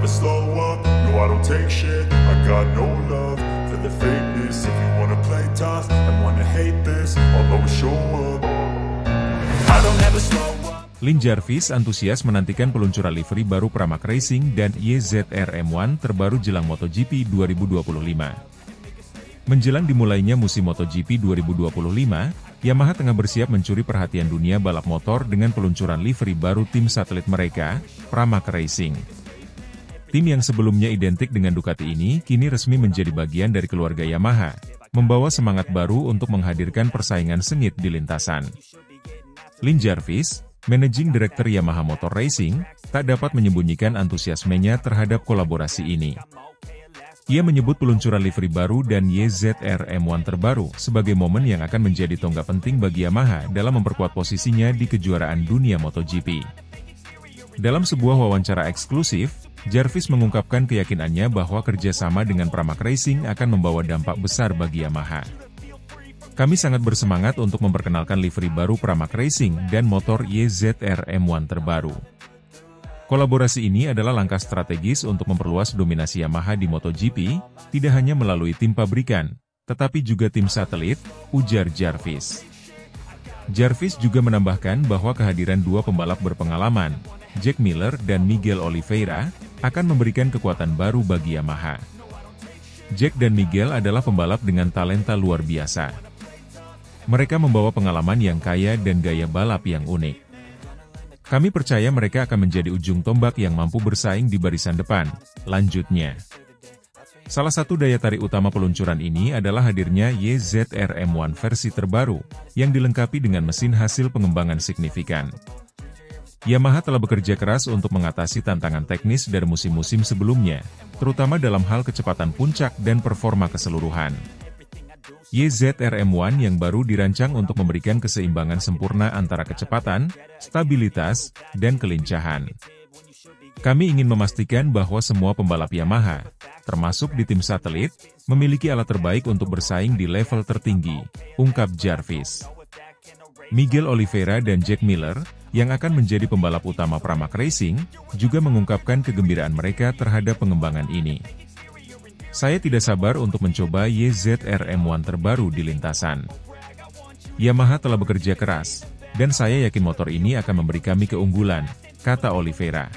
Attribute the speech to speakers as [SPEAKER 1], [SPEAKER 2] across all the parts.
[SPEAKER 1] never slow up, no I don't take shit. I got no love for the fakeness. If you wanna play tough and wanna hate this, I'll always show up. I don't ever slow up.
[SPEAKER 2] Lin Jarvis antusias menantikan peluncuran livery baru Pramac Racing dan YZR M1 terbaru jelang MotoGP 2025. Menjelang dimulainya musim MotoGP 2025, Yamaha tengah bersiap mencuri perhatian dunia balap motor dengan peluncuran livery baru tim satelit mereka, Pramac Racing. Tim yang sebelumnya identik dengan Ducati ini kini resmi menjadi bagian dari keluarga Yamaha, membawa semangat baru untuk menghadirkan persaingan sengit di lintasan. Lin Jarvis, Managing Director Yamaha Motor Racing, tak dapat menyembunyikan antusiasmenya terhadap kolaborasi ini. Ia menyebut peluncuran livery baru dan YZR M1 terbaru sebagai momen yang akan menjadi tonggak penting bagi Yamaha dalam memperkuat posisinya di kejuaraan dunia MotoGP. Dalam sebuah wawancara eksklusif, Jarvis mengungkapkan keyakinannya bahwa kerjasama dengan Pramac Racing akan membawa dampak besar bagi Yamaha. Kami sangat bersemangat untuk memperkenalkan livery baru Pramac Racing dan motor YZR M1 terbaru. Kolaborasi ini adalah langkah strategis untuk memperluas dominasi Yamaha di MotoGP, tidak hanya melalui tim pabrikan, tetapi juga tim satelit, ujar Jarvis. Jarvis juga menambahkan bahwa kehadiran dua pembalap berpengalaman, Jack Miller dan Miguel Oliveira, akan memberikan kekuatan baru bagi Yamaha. Jack dan Miguel adalah pembalap dengan talenta luar biasa. Mereka membawa pengalaman yang kaya dan gaya balap yang unik. Kami percaya mereka akan menjadi ujung tombak yang mampu bersaing di barisan depan, lanjutnya. Salah satu daya tarik utama peluncuran ini adalah hadirnya YZR M1 versi terbaru, yang dilengkapi dengan mesin hasil pengembangan signifikan. Yamaha telah bekerja keras untuk mengatasi tantangan teknis dari musim-musim sebelumnya, terutama dalam hal kecepatan puncak dan performa keseluruhan. YZR M1 yang baru dirancang untuk memberikan keseimbangan sempurna antara kecepatan, stabilitas, dan kelincahan. Kami ingin memastikan bahwa semua pembalap Yamaha, termasuk di tim satelit, memiliki alat terbaik untuk bersaing di level tertinggi, ungkap Jarvis. Miguel Oliveira dan Jack Miller, yang akan menjadi pembalap utama Pramac Racing, juga mengungkapkan kegembiraan mereka terhadap pengembangan ini. Saya tidak sabar untuk mencoba YZR M1 terbaru di lintasan. Yamaha telah bekerja keras, dan saya yakin motor ini akan memberi kami keunggulan, kata Oliveira.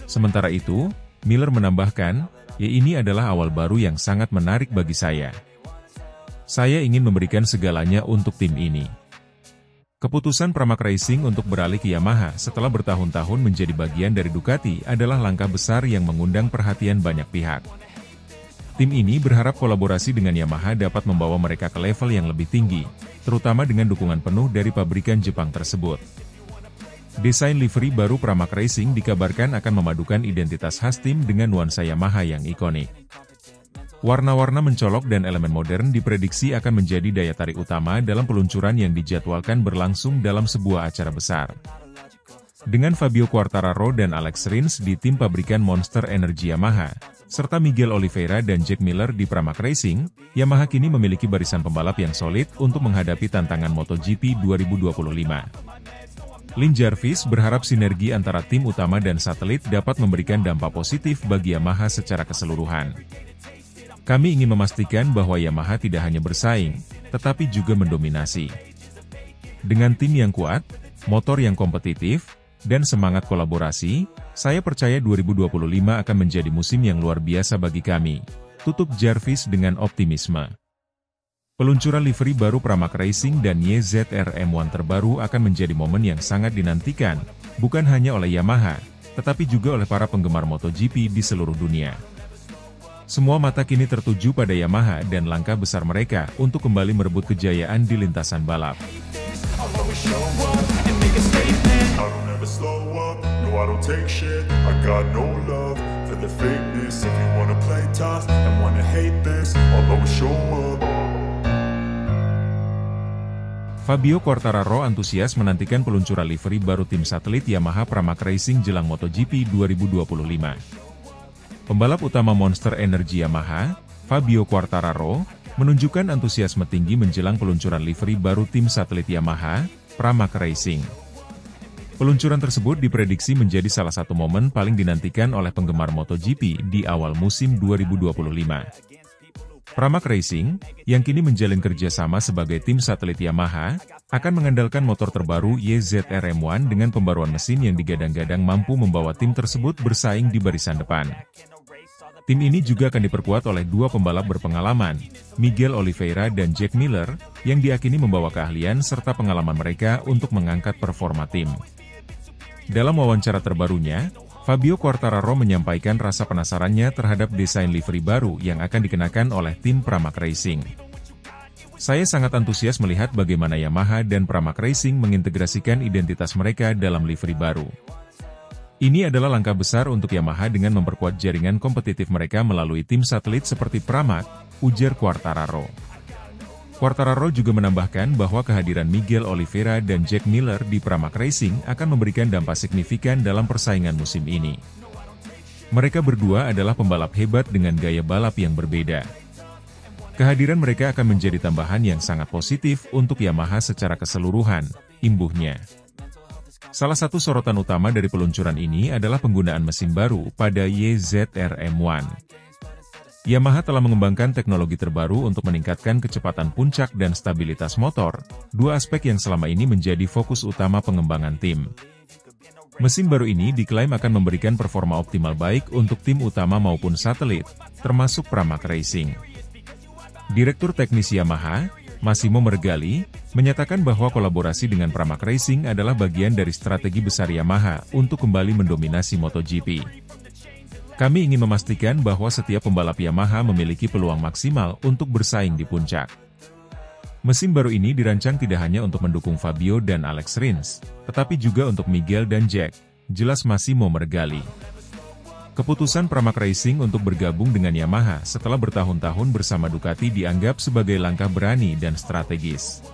[SPEAKER 2] Sementara itu, Miller menambahkan, ini adalah awal baru yang sangat menarik bagi saya. Saya ingin memberikan segalanya untuk tim ini. Keputusan Pramac Racing untuk beralih ke Yamaha setelah bertahun-tahun menjadi bagian dari Ducati adalah langkah besar yang mengundang perhatian banyak pihak. Tim ini berharap kolaborasi dengan Yamaha dapat membawa mereka ke level yang lebih tinggi, terutama dengan dukungan penuh dari pabrikan Jepang tersebut. Desain livery baru Pramac Racing dikabarkan akan memadukan identitas khas tim dengan nuansa Yamaha yang ikonik. Warna-warna mencolok dan elemen modern diprediksi akan menjadi daya tarik utama dalam peluncuran yang dijadwalkan berlangsung dalam sebuah acara besar. Dengan Fabio Quartararo dan Alex Rins di tim pabrikan Monster Energy Yamaha, serta Miguel Oliveira dan Jack Miller di Pramac Racing, Yamaha kini memiliki barisan pembalap yang solid untuk menghadapi tantangan MotoGP 2025. Lin Jarvis berharap sinergi antara tim utama dan satelit dapat memberikan dampak positif bagi Yamaha secara keseluruhan. Kami ingin memastikan bahwa Yamaha tidak hanya bersaing, tetapi juga mendominasi. Dengan tim yang kuat, motor yang kompetitif, dan semangat kolaborasi, saya percaya 2025 akan menjadi musim yang luar biasa bagi kami, tutup Jarvis dengan optimisme. Peluncuran livery baru Pramac Racing dan YZR M1 terbaru akan menjadi momen yang sangat dinantikan, bukan hanya oleh Yamaha, tetapi juga oleh para penggemar MotoGP di seluruh dunia. Semua mata kini tertuju pada Yamaha dan langkah besar mereka untuk kembali merebut kejayaan di lintasan balap. Fabio Quartararo antusias menantikan peluncuran livery baru tim satelit Yamaha Pramac Racing jelang MotoGP 2025. Pembalap utama Monster Energy Yamaha, Fabio Quartararo, menunjukkan antusiasme tinggi menjelang peluncuran livery baru tim satelit Yamaha, Pramac Racing. Peluncuran tersebut diprediksi menjadi salah satu momen paling dinantikan oleh penggemar MotoGP di awal musim 2025. Pramac Racing, yang kini menjalin kerjasama sebagai tim satelit Yamaha, akan mengandalkan motor terbaru YZR-M1 dengan pembaruan mesin yang digadang-gadang mampu membawa tim tersebut bersaing di barisan depan. Tim ini juga akan diperkuat oleh dua pembalap berpengalaman, Miguel Oliveira dan Jack Miller, yang diakini membawa keahlian serta pengalaman mereka untuk mengangkat performa tim. Dalam wawancara terbarunya, Fabio Quartararo menyampaikan rasa penasarannya terhadap desain livery baru yang akan dikenakan oleh tim Pramac Racing. Saya sangat antusias melihat bagaimana Yamaha dan Pramac Racing mengintegrasikan identitas mereka dalam livery baru. Ini adalah langkah besar untuk Yamaha dengan memperkuat jaringan kompetitif mereka melalui tim satelit seperti Pramac, ujar Quartararo. Quartararo juga menambahkan bahwa kehadiran Miguel Oliveira dan Jack Miller di Pramac Racing akan memberikan dampak signifikan dalam persaingan musim ini. Mereka berdua adalah pembalap hebat dengan gaya balap yang berbeda. Kehadiran mereka akan menjadi tambahan yang sangat positif untuk Yamaha secara keseluruhan, imbuhnya. Salah satu sorotan utama dari peluncuran ini adalah penggunaan mesin baru pada YZR-M1. Yamaha telah mengembangkan teknologi terbaru untuk meningkatkan kecepatan puncak dan stabilitas motor, dua aspek yang selama ini menjadi fokus utama pengembangan tim. Mesin baru ini diklaim akan memberikan performa optimal baik untuk tim utama maupun satelit, termasuk Pramac Racing. Direktur Teknis Yamaha, Massimo Meregali, menyatakan bahwa kolaborasi dengan Pramac Racing adalah bagian dari strategi besar Yamaha untuk kembali mendominasi MotoGP. Kami ingin memastikan bahwa setiap pembalap Yamaha memiliki peluang maksimal untuk bersaing di puncak. Mesin baru ini dirancang tidak hanya untuk mendukung Fabio dan Alex Rins, tetapi juga untuk Miguel dan Jack, jelas Massimo Meregali. Keputusan Pramac Racing untuk bergabung dengan Yamaha setelah bertahun-tahun bersama Ducati dianggap sebagai langkah berani dan strategis.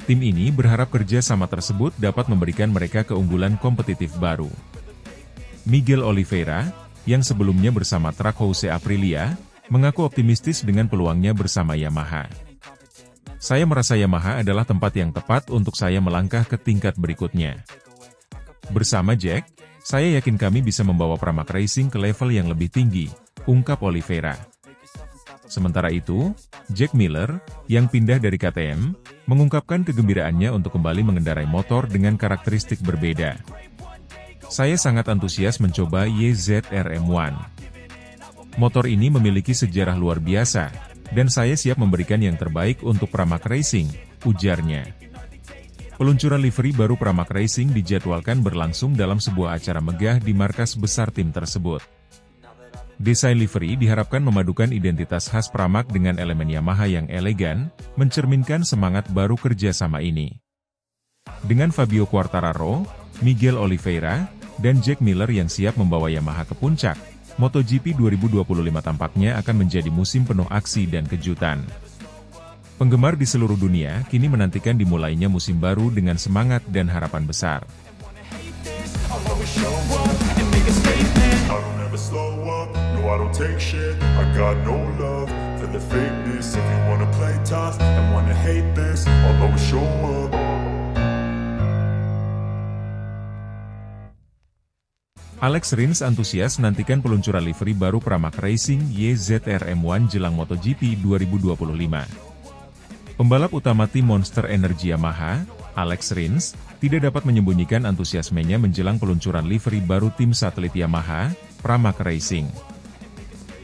[SPEAKER 2] Tim ini berharap kerjasama tersebut dapat memberikan mereka keunggulan kompetitif baru. Miguel Oliveira, yang sebelumnya bersama Trackhouse Aprilia, mengaku optimistis dengan peluangnya bersama Yamaha. Saya merasa Yamaha adalah tempat yang tepat untuk saya melangkah ke tingkat berikutnya. Bersama Jack, saya yakin kami bisa membawa Pramac Racing ke level yang lebih tinggi, ungkap Oliveira. Sementara itu, Jack Miller, yang pindah dari KTM, mengungkapkan kegembiraannya untuk kembali mengendarai motor dengan karakteristik berbeda. Saya sangat antusias mencoba YZR-M1. Motor ini memiliki sejarah luar biasa, dan saya siap memberikan yang terbaik untuk Pramac Racing, ujarnya. Peluncuran livery baru Pramac Racing dijadwalkan berlangsung dalam sebuah acara megah di markas besar tim tersebut. Desain livery diharapkan memadukan identitas khas Pramac dengan elemen Yamaha yang elegan, mencerminkan semangat baru kerjasama ini. Dengan Fabio Quartararo, Miguel Oliveira, dan Jack Miller yang siap membawa Yamaha ke puncak, MotoGP 2025 tampaknya akan menjadi musim penuh aksi dan kejutan. Penggemar di seluruh dunia kini menantikan dimulainya musim baru dengan semangat dan harapan besar. Alex Rins antusias menantikan peluncuran livery baru Pramac Racing YZR-M1 jelang MotoGP 2025. Pembalap utama tim Monster Energy Yamaha, Alex Rins, tidak dapat menyembunyikan antusiasmenya menjelang peluncuran livery baru tim satelit Yamaha, Pramac Racing.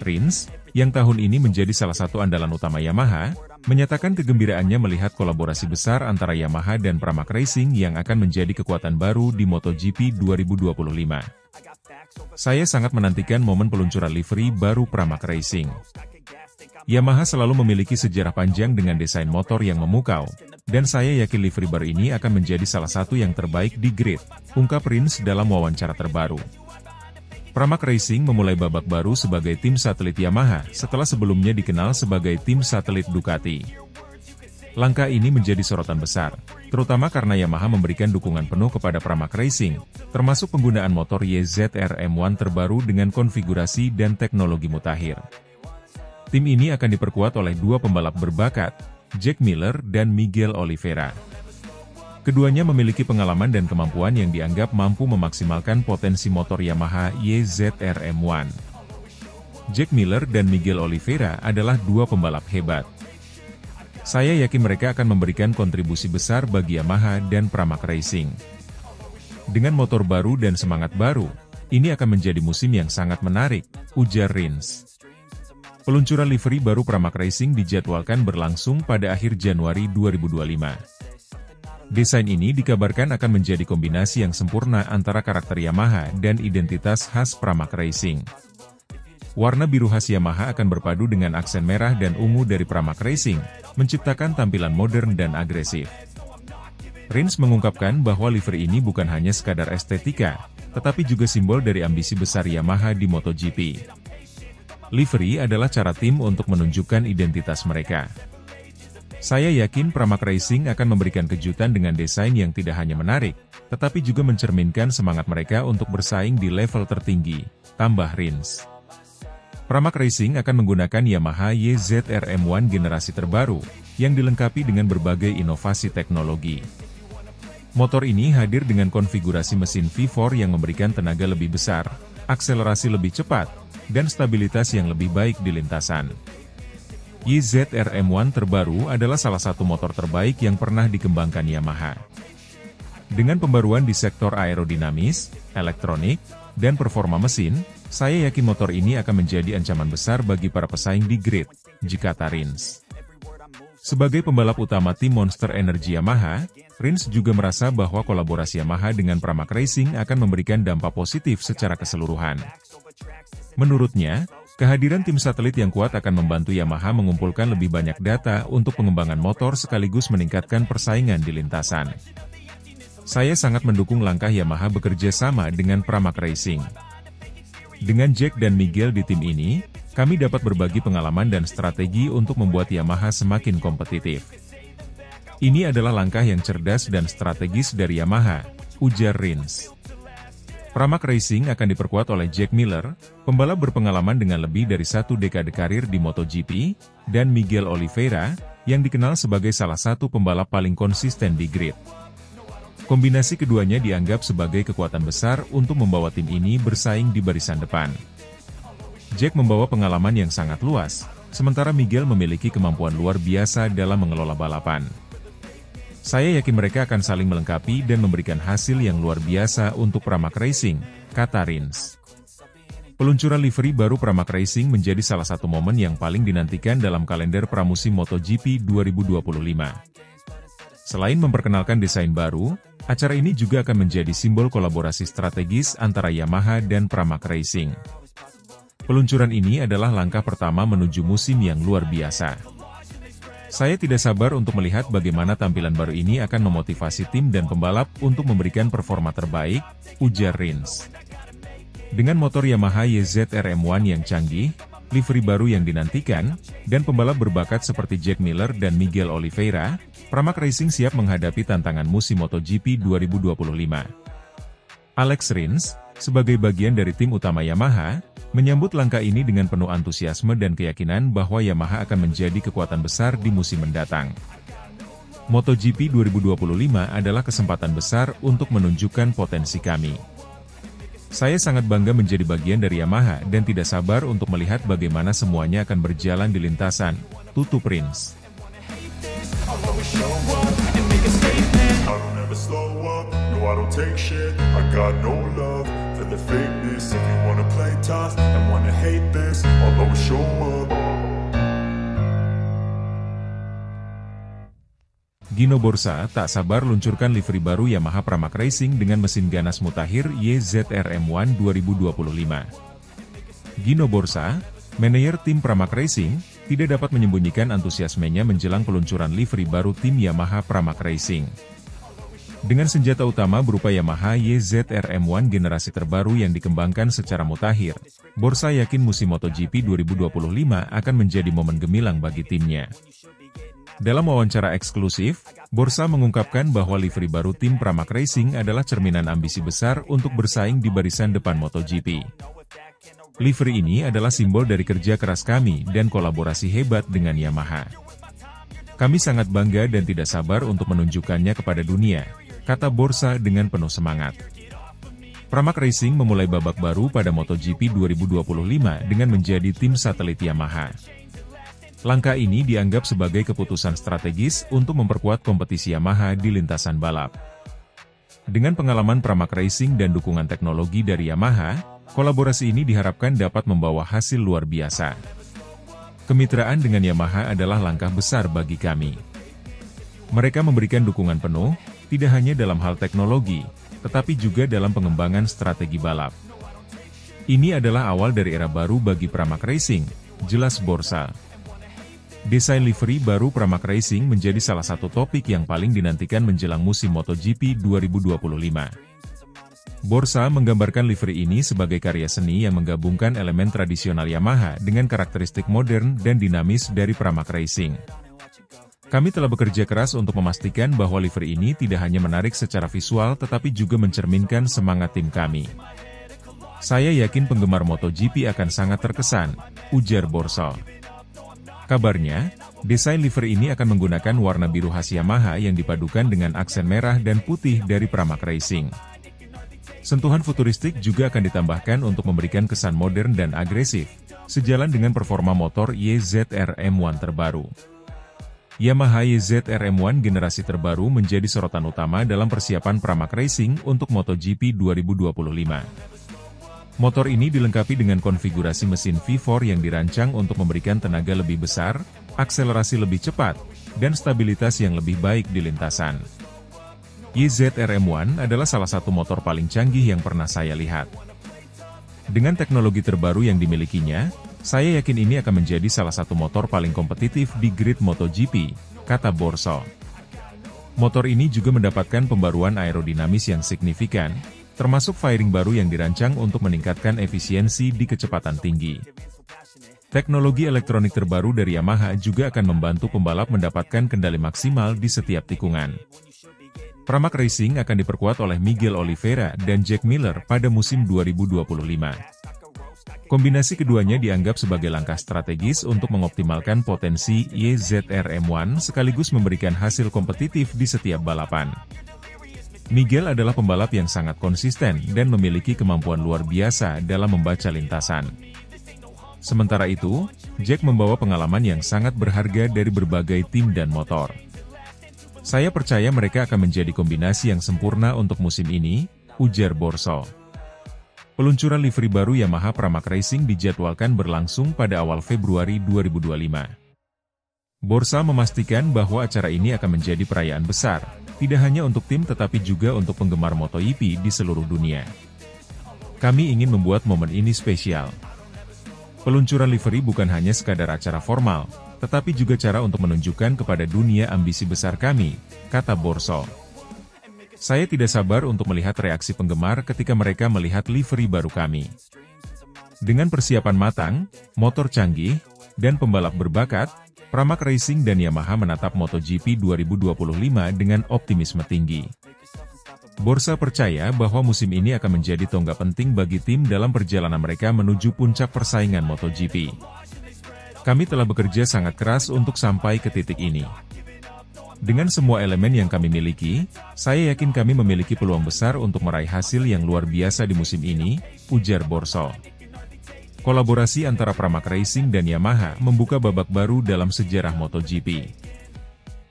[SPEAKER 2] Rins, yang tahun ini menjadi salah satu andalan utama Yamaha, menyatakan kegembiraannya melihat kolaborasi besar antara Yamaha dan Pramac Racing yang akan menjadi kekuatan baru di MotoGP 2025. Saya sangat menantikan momen peluncuran livery baru Pramac Racing. Yamaha selalu memiliki sejarah panjang dengan desain motor yang memukau, dan saya yakin livery baru ini akan menjadi salah satu yang terbaik di grid, ungkap Rins dalam wawancara terbaru. Pramac Racing memulai babak baru sebagai tim satelit Yamaha setelah sebelumnya dikenal sebagai tim satelit Ducati. Langkah ini menjadi sorotan besar, terutama karena Yamaha memberikan dukungan penuh kepada Pramac Racing, termasuk penggunaan motor YZR-M1 terbaru dengan konfigurasi dan teknologi mutakhir. Tim ini akan diperkuat oleh dua pembalap berbakat, Jack Miller dan Miguel Oliveira. Keduanya memiliki pengalaman dan kemampuan yang dianggap mampu memaksimalkan potensi motor Yamaha YZR M1. Jack Miller dan Miguel Oliveira adalah dua pembalap hebat. Saya yakin mereka akan memberikan kontribusi besar bagi Yamaha dan Pramac Racing. Dengan motor baru dan semangat baru, ini akan menjadi musim yang sangat menarik, ujar Rins. Peluncuran livery baru Pramac Racing dijadwalkan berlangsung pada akhir Januari 2025. Desain ini dikabarkan akan menjadi kombinasi yang sempurna antara karakter Yamaha dan identitas khas Pramac Racing. Warna biru khas Yamaha akan berpadu dengan aksen merah dan ungu dari Pramac Racing, menciptakan tampilan modern dan agresif. Rins mengungkapkan bahwa livery ini bukan hanya sekadar estetika, tetapi juga simbol dari ambisi besar Yamaha di MotoGP. Livery adalah cara tim untuk menunjukkan identitas mereka. Saya yakin Pramac Racing akan memberikan kejutan dengan desain yang tidak hanya menarik, tetapi juga mencerminkan semangat mereka untuk bersaing di level tertinggi, tambah Rins. Pramac Racing akan menggunakan Yamaha YZR M1 generasi terbaru, yang dilengkapi dengan berbagai inovasi teknologi. Motor ini hadir dengan konfigurasi mesin V4 yang memberikan tenaga lebih besar, akselerasi lebih cepat, dan stabilitas yang lebih baik di lintasan. YZR M1 terbaru adalah salah satu motor terbaik yang pernah dikembangkan Yamaha. Dengan pembaruan di sektor aerodinamis, elektronik, dan performa mesin, saya yakin motor ini akan menjadi ancaman besar bagi para pesaing di grid, kata Rins. Sebagai pembalap utama tim Monster Energy Yamaha, Rins juga merasa bahwa kolaborasi Yamaha dengan Pramac Racing akan memberikan dampak positif secara keseluruhan. Menurutnya, kehadiran tim satelit yang kuat akan membantu Yamaha mengumpulkan lebih banyak data untuk pengembangan motor sekaligus meningkatkan persaingan di lintasan. Saya sangat mendukung langkah Yamaha bekerja sama dengan Pramac Racing. Dengan Jack dan Miguel di tim ini, kami dapat berbagi pengalaman dan strategi untuk membuat Yamaha semakin kompetitif. Ini adalah langkah yang cerdas dan strategis dari Yamaha, ujar Rins. Pramac Racing akan diperkuat oleh Jack Miller, pembalap berpengalaman dengan lebih dari 1 dekade karir di MotoGP, dan Miguel Oliveira, yang dikenal sebagai salah satu pembalap paling konsisten di grid. Kombinasi keduanya dianggap sebagai kekuatan besar untuk membawa tim ini bersaing di barisan depan. Jack membawa pengalaman yang sangat luas, sementara Miguel memiliki kemampuan luar biasa dalam mengelola balapan. Saya yakin mereka akan saling melengkapi dan memberikan hasil yang luar biasa untuk Pramac Racing, kata Rins. Peluncuran livery baru Pramac Racing menjadi salah satu momen yang paling dinantikan dalam kalender pramusim MotoGP 2025. Selain memperkenalkan desain baru, acara ini juga akan menjadi simbol kolaborasi strategis antara Yamaha dan Pramac Racing. Peluncuran ini adalah langkah pertama menuju musim yang luar biasa. Saya tidak sabar untuk melihat bagaimana tampilan baru ini akan memotivasi tim dan pembalap untuk memberikan performa terbaik, ujar Rins. Dengan motor Yamaha YZR M1 yang canggih, livery baru yang dinantikan, dan pembalap berbakat seperti Jack Miller dan Miguel Oliveira, Pramac Racing siap menghadapi tantangan musim MotoGP 2025. Alex Rins, sebagai bagian dari tim utama Yamaha, menyambut langkah ini dengan penuh antusiasme dan keyakinan bahwa Yamaha akan menjadi kekuatan besar di musim mendatang. MotoGP 2025 adalah kesempatan besar untuk menunjukkan potensi kami. Saya sangat bangga menjadi bagian dari Yamaha dan tidak sabar untuk melihat bagaimana semuanya akan berjalan di lintasan, tutup Rins. Gino Borsa tak sabar luncurkan livery baru Yamaha Pramac Racing dengan mesin ganas mutakhir YZR M1 2025. Gino Borsa, manajer tim Pramac Racing, tidak dapat menyembunyikan antusiasmenya menjelang peluncuran livery baru tim Yamaha Pramac Racing. Dengan senjata utama berupa Yamaha YZR M1 generasi terbaru yang dikembangkan secara mutakhir, Borsa yakin musim MotoGP 2025 akan menjadi momen gemilang bagi timnya. Dalam wawancara eksklusif, Borsa mengungkapkan bahwa livery baru tim Pramac Racing adalah cerminan ambisi besar untuk bersaing di barisan depan MotoGP. Livery ini adalah simbol dari kerja keras kami dan kolaborasi hebat dengan Yamaha. Kami sangat bangga dan tidak sabar untuk menunjukkannya kepada dunia, kata Borsa dengan penuh semangat. Pramac Racing memulai babak baru pada MotoGP 2025 dengan menjadi tim satelit Yamaha. Langkah ini dianggap sebagai keputusan strategis untuk memperkuat kompetisi Yamaha di lintasan balap. Dengan pengalaman Pramac Racing dan dukungan teknologi dari Yamaha, kolaborasi ini diharapkan dapat membawa hasil luar biasa. Kemitraan dengan Yamaha adalah langkah besar bagi kami. Mereka memberikan dukungan penuh, tidak hanya dalam hal teknologi, tetapi juga dalam pengembangan strategi balap. Ini adalah awal dari era baru bagi Pramac Racing, jelas Borsa. Desain livery baru Pramac Racing menjadi salah satu topik yang paling dinantikan menjelang musim MotoGP 2025. Borsa menggambarkan livery ini sebagai karya seni yang menggabungkan elemen tradisional Yamaha dengan karakteristik modern dan dinamis dari Pramac Racing. Kami telah bekerja keras untuk memastikan bahwa livery ini tidak hanya menarik secara visual tetapi juga mencerminkan semangat tim kami. Saya yakin penggemar MotoGP akan sangat terkesan, ujar Borsa. Kabarnya, desain livery ini akan menggunakan warna biru khas Yamaha yang dipadukan dengan aksen merah dan putih dari Pramac Racing. Sentuhan futuristik juga akan ditambahkan untuk memberikan kesan modern dan agresif, sejalan dengan performa motor YZR M1 terbaru. Yamaha YZR M1 generasi terbaru menjadi sorotan utama dalam persiapan Pramac Racing untuk MotoGP 2025. Motor ini dilengkapi dengan konfigurasi mesin V4 yang dirancang untuk memberikan tenaga lebih besar, akselerasi lebih cepat, dan stabilitas yang lebih baik di lintasan. YZR M1 adalah salah satu motor paling canggih yang pernah saya lihat. Dengan teknologi terbaru yang dimilikinya, saya yakin ini akan menjadi salah satu motor paling kompetitif di grid MotoGP, kata Borsa. Motor ini juga mendapatkan pembaruan aerodinamis yang signifikan, termasuk fairing baru yang dirancang untuk meningkatkan efisiensi di kecepatan tinggi. Teknologi elektronik terbaru dari Yamaha juga akan membantu pembalap mendapatkan kendali maksimal di setiap tikungan. Pramac Racing akan diperkuat oleh Miguel Oliveira dan Jack Miller pada musim 2025. Kombinasi keduanya dianggap sebagai langkah strategis untuk mengoptimalkan potensi YZR M1 sekaligus memberikan hasil kompetitif di setiap balapan. Miguel adalah pembalap yang sangat konsisten dan memiliki kemampuan luar biasa dalam membaca lintasan. Sementara itu, Jack membawa pengalaman yang sangat berharga dari berbagai tim dan motor. Saya percaya mereka akan menjadi kombinasi yang sempurna untuk musim ini, ujar Borsa. Peluncuran livery baru Yamaha Pramac Racing dijadwalkan berlangsung pada awal Februari 2025. Borsa memastikan bahwa acara ini akan menjadi perayaan besar, tidak hanya untuk tim tetapi juga untuk penggemar MotoGP di seluruh dunia. Kami ingin membuat momen ini spesial. Peluncuran livery bukan hanya sekadar acara formal, tetapi juga cara untuk menunjukkan kepada dunia ambisi besar kami, kata Borsa. Saya tidak sabar untuk melihat reaksi penggemar ketika mereka melihat livery baru kami. Dengan persiapan matang, motor canggih, dan pembalap berbakat, Pramac Racing dan Yamaha menatap MotoGP 2025 dengan optimisme tinggi. Borsa percaya bahwa musim ini akan menjadi tonggak penting bagi tim dalam perjalanan mereka menuju puncak persaingan MotoGP. Kami telah bekerja sangat keras untuk sampai ke titik ini. Dengan semua elemen yang kami miliki, saya yakin kami memiliki peluang besar untuk meraih hasil yang luar biasa di musim ini, ujar Borsa. Kolaborasi antara Pramac Racing dan Yamaha membuka babak baru dalam sejarah MotoGP.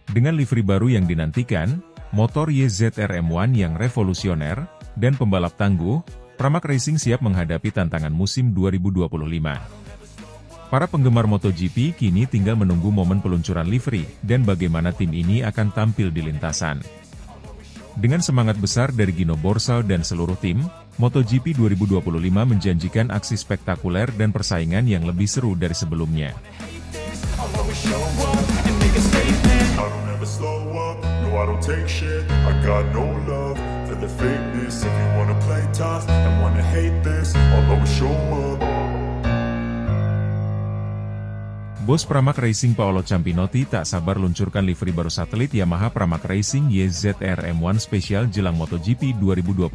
[SPEAKER 2] Dengan livery baru yang dinantikan, motor YZR M1 yang revolusioner, dan pembalap tangguh, Pramac Racing siap menghadapi tantangan musim 2025. Para penggemar MotoGP kini tinggal menunggu momen peluncuran livery dan bagaimana tim ini akan tampil di lintasan. Dengan semangat besar dari Gino Borsa dan seluruh tim, MotoGP 2025 menjanjikan aksi spektakuler dan persaingan yang lebih seru dari sebelumnya. Bos Pramac Racing Paolo Ciampinotti tak sabar luncurkan livery baru satelit Yamaha Pramac Racing YZR M1 spesial jelang MotoGP 2025.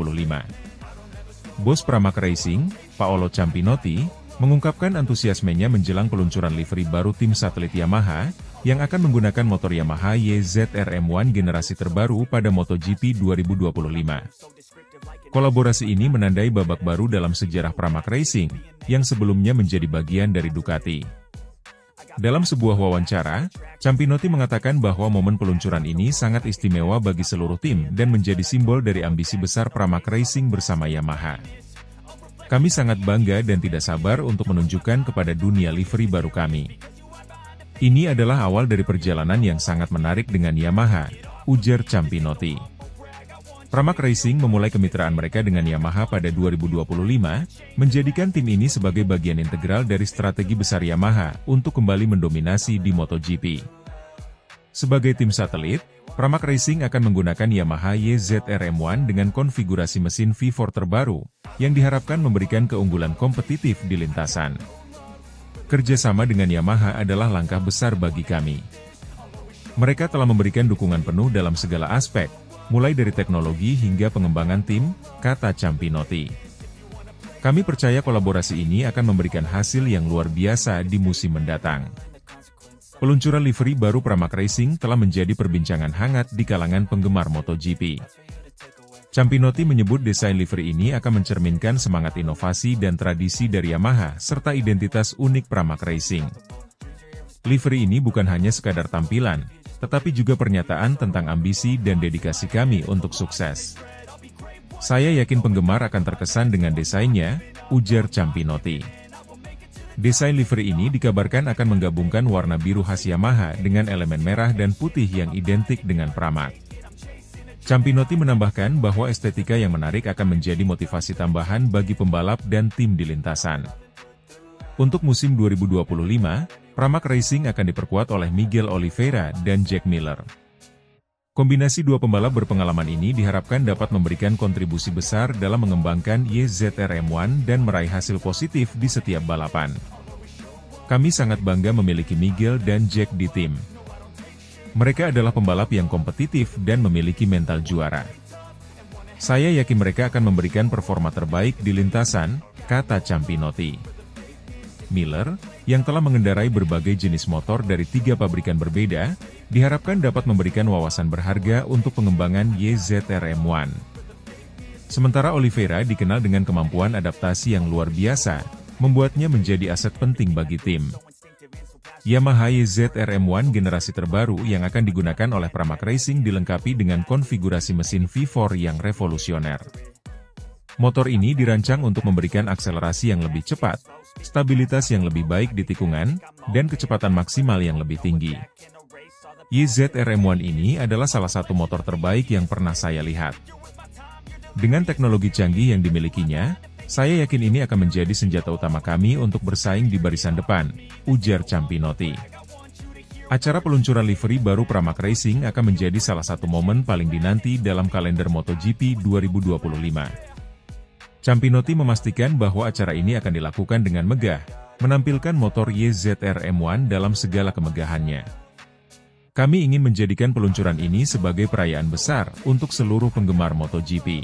[SPEAKER 2] Bos Pramac Racing, Paolo Ciampinotti, mengungkapkan antusiasmenya menjelang peluncuran livery baru tim satelit Yamaha, yang akan menggunakan motor Yamaha YZR-M1 generasi terbaru pada MotoGP 2025. Kolaborasi ini menandai babak baru dalam sejarah Pramac Racing, yang sebelumnya menjadi bagian dari Ducati. Dalam sebuah wawancara, Campinotti mengatakan bahwa momen peluncuran ini sangat istimewa bagi seluruh tim dan menjadi simbol dari ambisi besar Pramac Racing bersama Yamaha. Kami sangat bangga dan tidak sabar untuk menunjukkan kepada dunia livery baru kami. Ini adalah awal dari perjalanan yang sangat menarik dengan Yamaha, ujar Campinotti. Pramac Racing memulai kemitraan mereka dengan Yamaha pada 2025, menjadikan tim ini sebagai bagian integral dari strategi besar Yamaha untuk kembali mendominasi di MotoGP. Sebagai tim satelit, Pramac Racing akan menggunakan Yamaha YZR-M1 dengan konfigurasi mesin V4 terbaru, yang diharapkan memberikan keunggulan kompetitif di lintasan. Kerjasama dengan Yamaha adalah langkah besar bagi kami. Mereka telah memberikan dukungan penuh dalam segala aspek, mulai dari teknologi hingga pengembangan tim, kata Campinotti. Kami percaya kolaborasi ini akan memberikan hasil yang luar biasa di musim mendatang. Peluncuran livery baru Pramac Racing telah menjadi perbincangan hangat di kalangan penggemar MotoGP. Campinotti menyebut desain livery ini akan mencerminkan semangat inovasi dan tradisi dari Yamaha serta identitas unik Pramac Racing. Livery ini bukan hanya sekadar tampilan, tetapi juga pernyataan tentang ambisi dan dedikasi kami untuk sukses. Saya yakin penggemar akan terkesan dengan desainnya, ujar Campinotti. Desain livery ini dikabarkan akan menggabungkan warna biru khas Yamaha dengan elemen merah dan putih yang identik dengan Pramac. Campinotti menambahkan bahwa estetika yang menarik akan menjadi motivasi tambahan bagi pembalap dan tim di lintasan. Untuk musim 2025, Pramac Racing akan diperkuat oleh Miguel Oliveira dan Jack Miller. Kombinasi dua pembalap berpengalaman ini diharapkan dapat memberikan kontribusi besar dalam mengembangkan YZR-M1 dan meraih hasil positif di setiap balapan. Kami sangat bangga memiliki Miguel dan Jack di tim. Mereka adalah pembalap yang kompetitif dan memiliki mental juara. Saya yakin mereka akan memberikan performa terbaik di lintasan, kata Campinotti. Miller, yang telah mengendarai berbagai jenis motor dari 3 pabrikan berbeda, diharapkan dapat memberikan wawasan berharga untuk pengembangan YZR-M1. Sementara Oliveira dikenal dengan kemampuan adaptasi yang luar biasa, membuatnya menjadi aset penting bagi tim. Yamaha YZR-M1 generasi terbaru yang akan digunakan oleh Pramac Racing dilengkapi dengan konfigurasi mesin V4 yang revolusioner. Motor ini dirancang untuk memberikan akselerasi yang lebih cepat, stabilitas yang lebih baik di tikungan, dan kecepatan maksimal yang lebih tinggi. YZR-M1 ini adalah salah satu motor terbaik yang pernah saya lihat. Dengan teknologi canggih yang dimilikinya, saya yakin ini akan menjadi senjata utama kami untuk bersaing di barisan depan, ujar Campinotti. Acara peluncuran livery baru Pramac Racing akan menjadi salah satu momen paling dinanti dalam kalender MotoGP 2025. Campinotti memastikan bahwa acara ini akan dilakukan dengan megah, menampilkan motor YZR-M1 dalam segala kemegahannya. Kami ingin menjadikan peluncuran ini sebagai perayaan besar untuk seluruh penggemar MotoGP.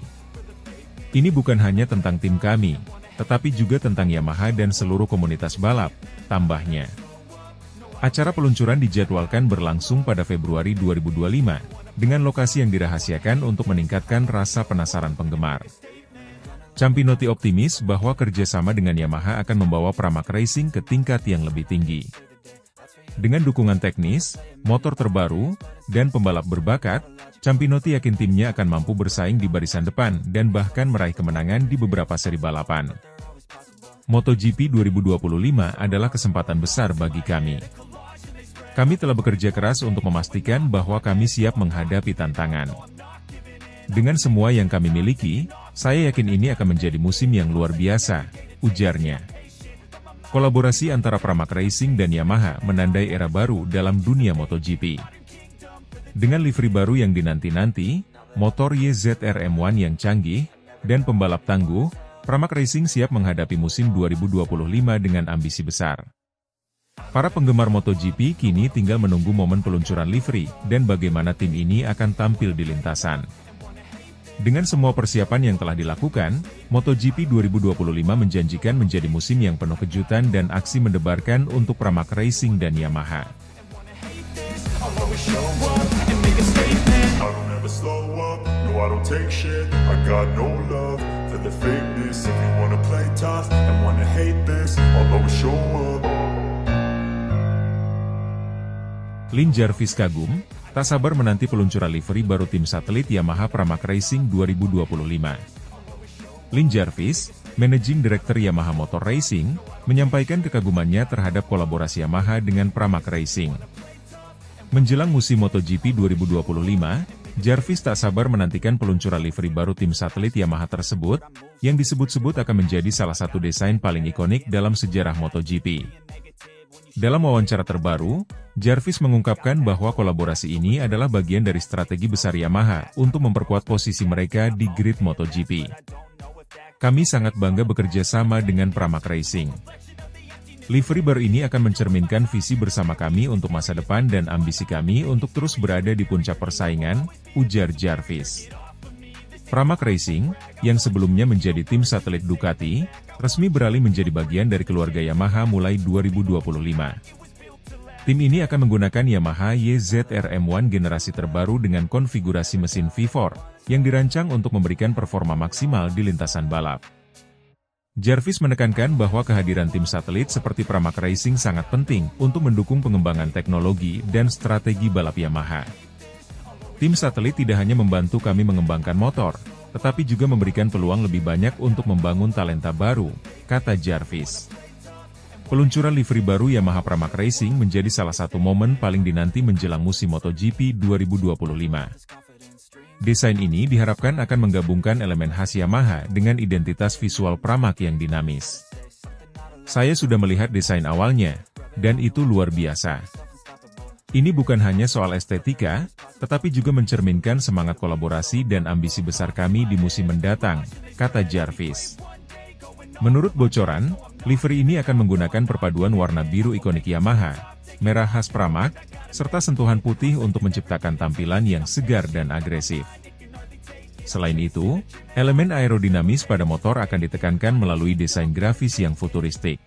[SPEAKER 2] Ini bukan hanya tentang tim kami, tetapi juga tentang Yamaha dan seluruh komunitas balap, tambahnya. Acara peluncuran dijadwalkan berlangsung pada Februari 2025, dengan lokasi yang dirahasiakan untuk meningkatkan rasa penasaran penggemar. Campinotti optimis bahwa kerjasama dengan Yamaha akan membawa Pramac Racing ke tingkat yang lebih tinggi. Dengan dukungan teknis, motor terbaru, dan pembalap berbakat, Campinotti yakin timnya akan mampu bersaing di barisan depan dan bahkan meraih kemenangan di beberapa seri balapan. MotoGP 2025 adalah kesempatan besar bagi kami. Kami telah bekerja keras untuk memastikan bahwa kami siap menghadapi tantangan. Dengan semua yang kami miliki, saya yakin ini akan menjadi musim yang luar biasa, ujarnya. Kolaborasi antara Pramac Racing dan Yamaha menandai era baru dalam dunia MotoGP. Dengan livery baru yang dinanti-nanti, motor YZR-M1 yang canggih, dan pembalap tangguh, Pramac Racing siap menghadapi musim 2025 dengan ambisi besar. Para penggemar MotoGP kini tinggal menunggu momen peluncuran livery dan bagaimana tim ini akan tampil di lintasan. Dengan semua persiapan yang telah dilakukan, MotoGP 2025 menjanjikan menjadi musim yang penuh kejutan dan aksi mendebarkan untuk Pramac Racing dan Yamaha. Lin Jarvis kagum, tak sabar menanti peluncuran livery baru tim satelit Yamaha Pramac Racing 2025. Lin Jarvis, Managing Director Yamaha Motor Racing, menyampaikan kekagumannya terhadap kolaborasi Yamaha dengan Pramac Racing. Menjelang musim MotoGP 2025, Jarvis tak sabar menantikan peluncuran livery baru tim satelit Yamaha tersebut, yang disebut-sebut akan menjadi salah satu desain paling ikonik dalam sejarah MotoGP. Dalam wawancara terbaru, Jarvis mengungkapkan bahwa kolaborasi ini adalah bagian dari strategi besar Yamaha untuk memperkuat posisi mereka di grid MotoGP. Kami sangat bangga bekerja sama dengan Pramac Racing. Livery baru ini akan mencerminkan visi bersama kami untuk masa depan dan ambisi kami untuk terus berada di puncak persaingan, ujar Jarvis. Pramac Racing, yang sebelumnya menjadi tim satelit Ducati, resmi beralih menjadi bagian dari keluarga Yamaha mulai 2025. Tim ini akan menggunakan Yamaha YZR-M1 generasi terbaru dengan konfigurasi mesin V4, yang dirancang untuk memberikan performa maksimal di lintasan balap. Jarvis menekankan bahwa kehadiran tim satelit seperti Pramac Racing sangat penting untuk mendukung pengembangan teknologi dan strategi balap Yamaha. Tim satelit tidak hanya membantu kami mengembangkan motor, tetapi juga memberikan peluang lebih banyak untuk membangun talenta baru, kata Jarvis. Peluncuran livery baru Yamaha Pramac Racing menjadi salah satu momen paling dinanti menjelang musim MotoGP 2025. Desain ini diharapkan akan menggabungkan elemen khas Yamaha dengan identitas visual Pramac yang dinamis. Saya sudah melihat desain awalnya, dan itu luar biasa. Ini bukan hanya soal estetika, tetapi juga mencerminkan semangat kolaborasi dan ambisi besar kami di musim mendatang, kata Jarvis. Menurut bocoran, livery ini akan menggunakan perpaduan warna biru ikonik Yamaha, merah khas Pramac, serta sentuhan putih untuk menciptakan tampilan yang segar dan agresif. Selain itu, elemen aerodinamis pada motor akan ditekankan melalui desain grafis yang futuristik.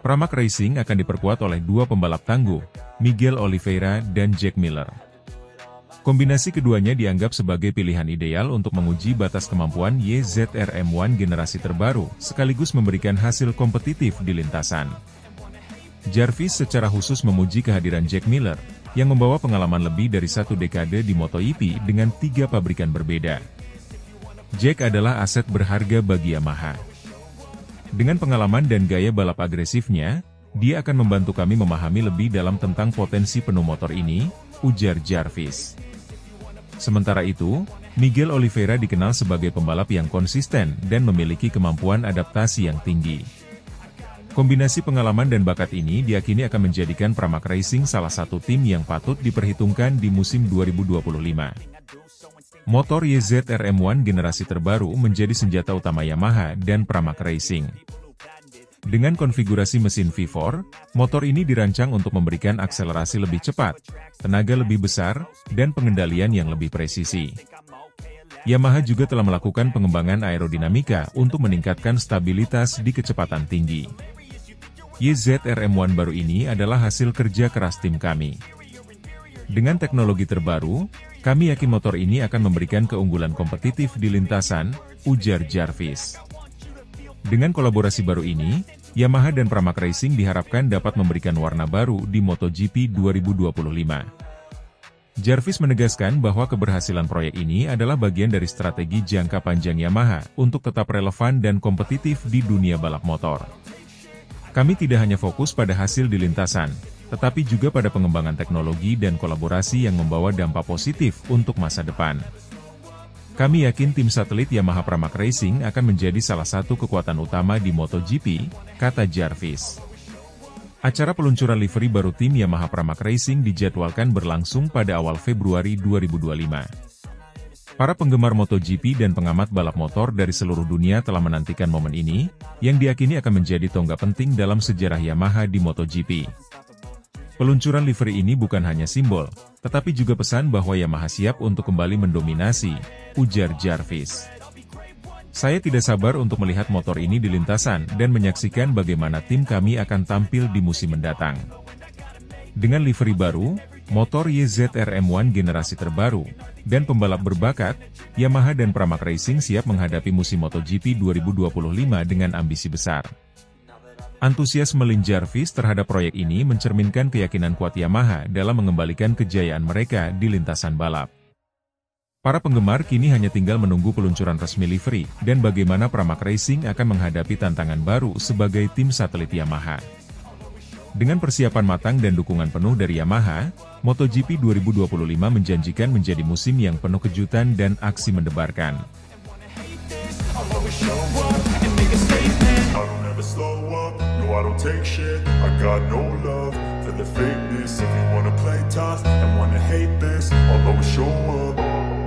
[SPEAKER 2] Pramac Racing akan diperkuat oleh dua pembalap tangguh, Miguel Oliveira dan Jack Miller. Kombinasi keduanya dianggap sebagai pilihan ideal untuk menguji batas kemampuan YZR-M1 generasi terbaru, sekaligus memberikan hasil kompetitif di lintasan. Jarvis secara khusus memuji kehadiran Jack Miller, yang membawa pengalaman lebih dari 1 dekade di MotoGP dengan 3 pabrikan berbeda. Jack adalah aset berharga bagi Yamaha. Dengan pengalaman dan gaya balap agresifnya, dia akan membantu kami memahami lebih dalam tentang potensi penuh motor ini, ujar Jarvis. Sementara itu, Miguel Oliveira dikenal sebagai pembalap yang konsisten dan memiliki kemampuan adaptasi yang tinggi. Kombinasi pengalaman dan bakat ini diyakini akan menjadikan Pramac Racing salah satu tim yang patut diperhitungkan di musim 2025. Motor YZR-M1 generasi terbaru menjadi senjata utama Yamaha dan Pramac Racing. Dengan konfigurasi mesin V4, motor ini dirancang untuk memberikan akselerasi lebih cepat, tenaga lebih besar, dan pengendalian yang lebih presisi. Yamaha juga telah melakukan pengembangan aerodinamika untuk meningkatkan stabilitas di kecepatan tinggi. YZR-M1 baru ini adalah hasil kerja keras tim kami. Dengan teknologi terbaru, kami yakin motor ini akan memberikan keunggulan kompetitif di lintasan, ujar Jarvis. Dengan kolaborasi baru ini, Yamaha dan Pramac Racing diharapkan dapat memberikan warna baru di MotoGP 2025. Jarvis menegaskan bahwa keberhasilan proyek ini adalah bagian dari strategi jangka panjang Yamaha untuk tetap relevan dan kompetitif di dunia balap motor. Kami tidak hanya fokus pada hasil di lintasan, tetapi juga pada pengembangan teknologi dan kolaborasi yang membawa dampak positif untuk masa depan. Kami yakin tim satelit Yamaha Pramac Racing akan menjadi salah satu kekuatan utama di MotoGP, kata Jarvis. Acara peluncuran livery baru tim Yamaha Pramac Racing dijadwalkan berlangsung pada awal Februari 2025. Para penggemar MotoGP dan pengamat balap motor dari seluruh dunia telah menantikan momen ini, yang diyakini akan menjadi tonggak penting dalam sejarah Yamaha di MotoGP. Peluncuran livery ini bukan hanya simbol, tetapi juga pesan bahwa Yamaha siap untuk kembali mendominasi, ujar Jarvis. Saya tidak sabar untuk melihat motor ini di lintasan dan menyaksikan bagaimana tim kami akan tampil di musim mendatang. Dengan livery baru, motor YZR M1 generasi terbaru, dan pembalap berbakat, Yamaha dan Pramac Racing siap menghadapi musim MotoGP 2025 dengan ambisi besar. Antusiasme Lin Jarvis terhadap proyek ini mencerminkan keyakinan kuat Yamaha dalam mengembalikan kejayaan mereka di lintasan balap. Para penggemar kini hanya tinggal menunggu peluncuran resmi livery, dan bagaimana Pramac Racing akan menghadapi tantangan baru sebagai tim satelit Yamaha. Dengan persiapan matang dan dukungan penuh dari Yamaha, MotoGP 2025 menjanjikan menjadi musim yang penuh kejutan dan aksi mendebarkan.
[SPEAKER 1] I don't take shit, I got no love for the fakeness. If you wanna play tough and wanna hate this, I'll always show up.